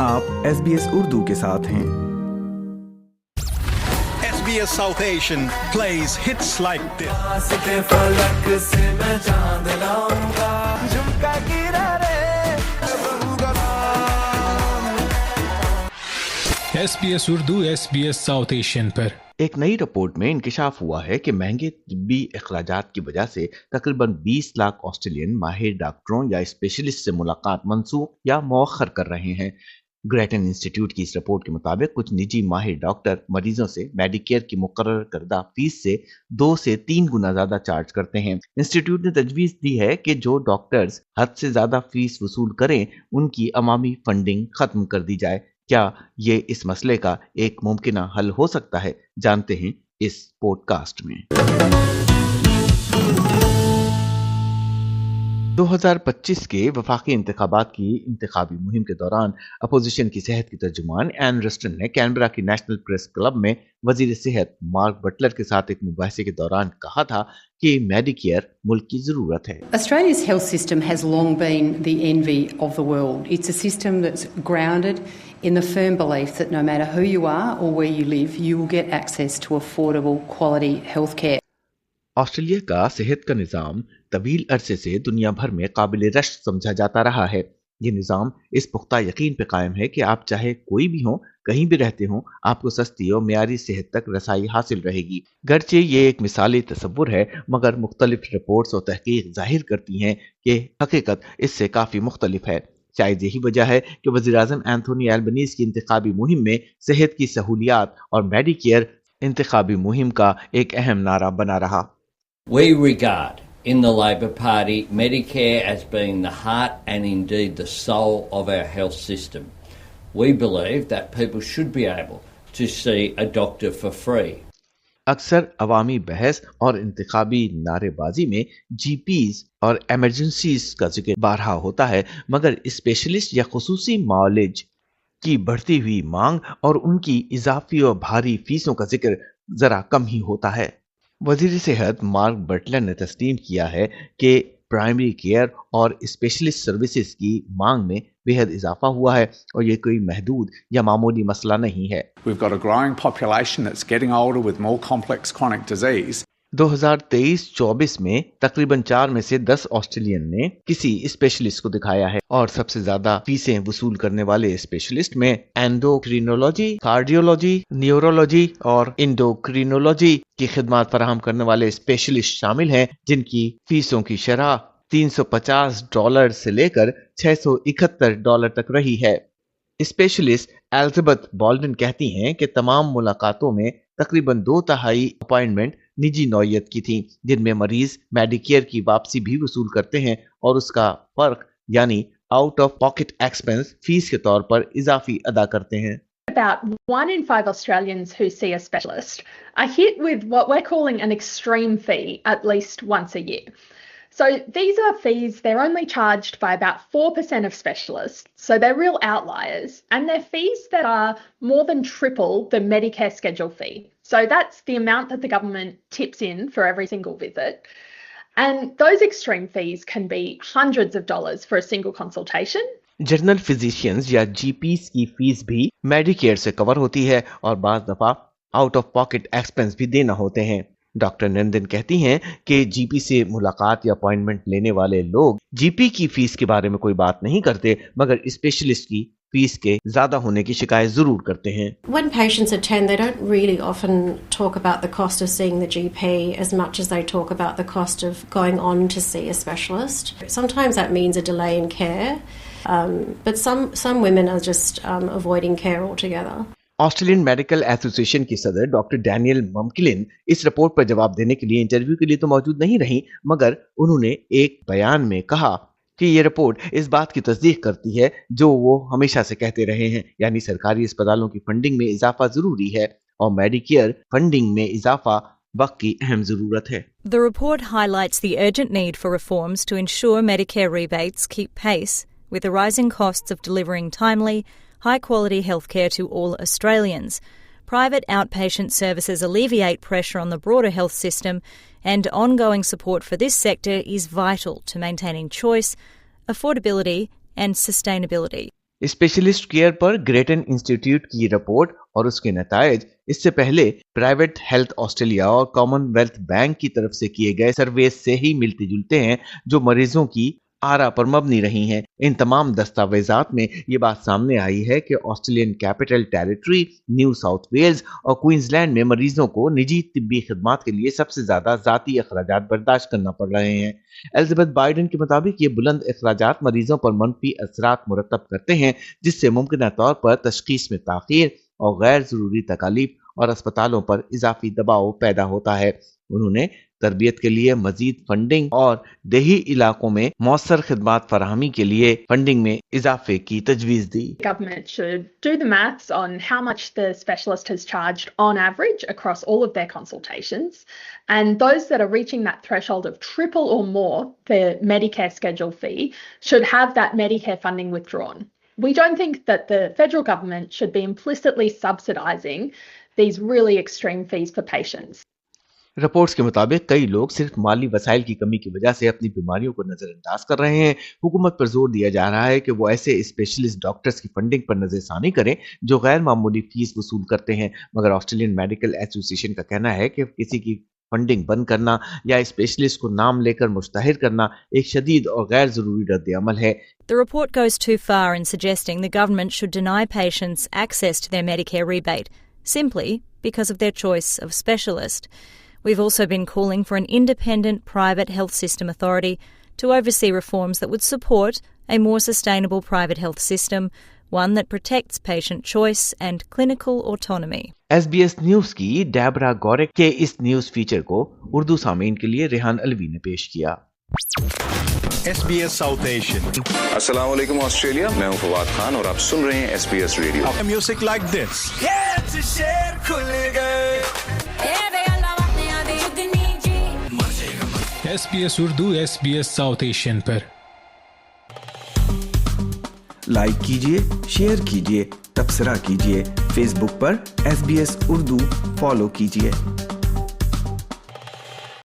आप SBS उर्दू के साथ हैं। SBS South Asian plays hits like this. SBS Urdu SBS south Asian पर एक नई रिपोर्ट में इंकशाफ हुआ है कि महंगे तिब्बी अखराजात की वजह से तकरीबन 20 लाख ऑस्ट्रेलियन माहिर डॉक्टरों या स्पेशलिस्ट से मुलाकात मंसूख या मौखर कर रहे हैं। ग्रेटन इंस्टीट्यूट की इस रिपोर्ट के मुताबिक कुछ निजी माहिर डॉक्टर मरीजों से मेडिकेयर की मुकर्रर करदा फीस से 2 से 3 गुना ज्यादा चार्ज करते हैं। इंस्टीट्यूट ने तजवीज दी है कि जो डॉक्टर्स हद से ज्यादा फीस वसूल करें उनकी अवामी फंडिंग खत्म कर दी जाए। क्या ये इस मसले का एक मुमकिन हल हो सकता है? जानते हैं इस पॉडकास्ट में। 2025 के वफाकी इंतखाबात की इंतखाबी मुहिम के दौरान अपोजिशन की सेहत की तर्जुमान एन रस्टन ने कैनबरा की नेशनल प्रेस क्लब में वजीर सेहत मार्क बटलर के साथ एक मुबाहिसे के दौरान कहा था कि मेडिकेयर मुल्क की जरूरत है। Australia's health system has long been the envy of the world. It's a system that's grounded in the firm belief that no matter who you are or where you live, you will get access to affordable quality health care. Australia का सेहत का निज़ाम तवील अरसे से दुनिया भर में काबिल रश्क समझा जाता रहा है। ये निज़ाम इस पुख्ता यकीन पे कायम है कि आप चाहे कोई भी हो, कहीं भी रहते हो, आपको सस्ती और मियारी सेहत तक रसाई हासिल रहेगी। गर्चे ये एक मिसाली तस्वुर है, मगर मुख्तलिफ रिपोर्ट्स और तहकीक जाहिर करती हैं कि हकीकत इससे काफ़ी मुख्तलिफ है। शायद यही वजह है कि वज़ीर-ए-आज़म एंथोनी एल्बनीज़ की इंतखाबी मुहिम में सेहत की सहूलियात और मेडिकेयर इंतखाबी मुहिम का एक अहम नारा बना रहा। We regard in the Labor Party Medicare as being the heart and indeed the soul of our health system. We believe that people should be able to see a doctor for free. अक्सर अवामी बहस और इंतखाबी नारेबाजी में GPs और emergencies का जिक्र बारहा होता है, मगर स्पेशलिस्ट या खुसूसी मालिज की बढ़ती हुई मांग और उनकी इजाफी और भारी फीसों का जिक्र जरा कम ही होता है। वजीर सेहत मार्क बटलर ने तस्लीम किया है कि प्राइमरी केयर और स्पेशलिस्ट सर्विसेज की मांग में बेहद इजाफा हुआ है और ये कोई महदूद या मामूली मसला नहीं है। We've got a growing population that's getting older with more complex chronic disease. 2023-24 में तकरीबन 4 में से 10 ऑस्ट्रेलियन ने किसी स्पेशलिस्ट को दिखाया है और सबसे ज्यादा फीसें वसूल करने वाले स्पेशलिस्ट में एंडोक्रिनोलॉजी, कार्डियोलॉजी, न्यूरोलॉजी और इंडोक्रिनोलॉजी की खिदमत फराहम करने वाले स्पेशलिस्ट शामिल हैं, जिनकी फीसों की शरह $350 से लेकर $671 तक रही है। स्पेशलिस्ट एलिजाबेथ बॉल्डन कहती हैं कि तमाम मुलाकातों में तकरीबन 2/3 अपॉइंटमेंट निजी नौयत की थी, जिनमें मरीज मेडिकेयर की वापसी भी वसूल करते हैं और उसका फर्क यानी out of pocket expense fees के तौर पर इजाफी अदा करते हैं। About 1 in 5 Australians who see a specialist are hit with what we're calling an extreme fee at least once a year. So these are fees, they're only charged by about 4% of specialists, so they're real outliers, and they're fees that are more than triple the Medicare schedule fee. So that's the amount that the government tips in for every single visit. And those extreme fees can be hundreds of dollars for a single consultation. General physicians या जीपीस की fees भी Medicare से cover होती है और बाज़ दफा out of pocket expense भी देना होते हैं। डॉक्टर नंदन कहती हैं कि जीपी से मुलाकात या अपॉइंटमेंट लेने वाले लोग जीपी की फीस के बारे में कोई बात नहीं करते, मगर स्पेशलिस्ट की फीस के ज्यादा होने की शिकायत जरूर करते हैं। When patients attend, they don't really often talk about the cost of seeing the GP as much as they talk about the cost of going on to see a specialist. Sometimes that means a delay in care, but some women are just avoiding care altogether. Australian medical association की सदर doctor Daniel ममकिलिन इस report पर जवाब देने के लिए interview के लिए तो मौजूद नहीं रही, मगर उन्होंने एक बयान में कहा कि ये रिपोर्ट इस बात की तस्दीक करती है जो वो हमेशा से कहते रहे हैं, यानी सरकारी अस्पतालों की फंडिंग में इजाफा जरूरी है और मेडिकेयर फंडिंग में इजाफा वक्त की अहम जरूरत है। The report highlights the urgent need for reforms to ensure Medicare rebates keep pace with the rising costs of delivering timely, high-quality healthcare to all Australians. Private outpatient services alleviate pressure on the broader health system, and ongoing support for this sector is vital to maintaining choice, affordability and sustainability. Specialist care पर Grattan institute की report और उसके नतायज इससे पहले private health Australia और Commonwealth bank की तरफ से किए गए सर्वे से ही मिलते जुलते हैं, जो मरीजों की आरा पर मबनी रही हैं। इन तमाम दस्तावेजात में ये बात सामने आई है कि Australian Capital Territory, New South Wales और क्वींसलैंड में मरीजों को निजी तिब्बी खिदमात के लिए सबसे ज्यादा जाती अखराजात बर्दाश्त करना पड़ रहे हैं। एलिजाबेथ बाइडेन के मुताबिक ये बुलंद अखराजात मरीजों पर मनफी असरात मुरतब करते हैं, जिससे मुमकिन तौर पर तशखीस में ताखीर और गैर जरूरी तकालीफ और अस्पतालों पर इजाफी दबाव पैदा होता है। उन्होंने तरबियत के लिए मजीद फंडिंग और देही इलाकों में मौसर खिदमात फराहमी के लिए फंडिंग में इजाफे की तजवीज़ दी। Government should do the maths on how much the specialist has charged on average across all of their consultations, and those that are reaching that threshold of triple or more the Medicare schedule fee should have that Medicare funding withdrawn. We don't think that the federal government should be implicitly subsidising these really extreme fees for patients. Reports के मुताबिक कई लोग सिर्फ माली वसाइल की कमी की वजह से अपनी बीमारियों को नजरअंदाज कर रहे हैं। हुकूमत पर जोर दिया जा रहा है कि वो ऐसे स्पेशलिस्ट डॉक्टर्स की फंडिंग पर नजरसानी करें जो गैर मामूली फीस वसूल करते हैं, मगर ऑस्ट्रेलियन मेडिकल एसोसिएशन का कहना है कि किसी की फंडिंग बंद करना या स्पेशलिस्ट को नाम लेकर मुश्तहिर करना एक शदीद और गैर जरूरी रद्द-ए-अमल है। The report goes too far in suggesting the government should deny patients access to their Medicare rebate simply because of their choice of specialist. We've also been calling for an independent private health system authority to oversee reforms that would support a more sustainable private health system, one that protects patient choice and clinical autonomy. SBS news की Debra गौरेक के इस news feature को उर्दू सामीन के लिए रेहान अलवी ने पेश किया। SBS South Asian. अस्सलाम वालेकुम ऑस्ट्रेलिया, मैं हूं फवाद खान और आप सुन रहे हैं SBS radio. Music like this. SBS Urdu SBS south Asian पर। लाइक कीजिए, शेयर कीजिए, तबसरा कीजिए। फेसबुक पर SBS उर्दू फॉलो कीजिए।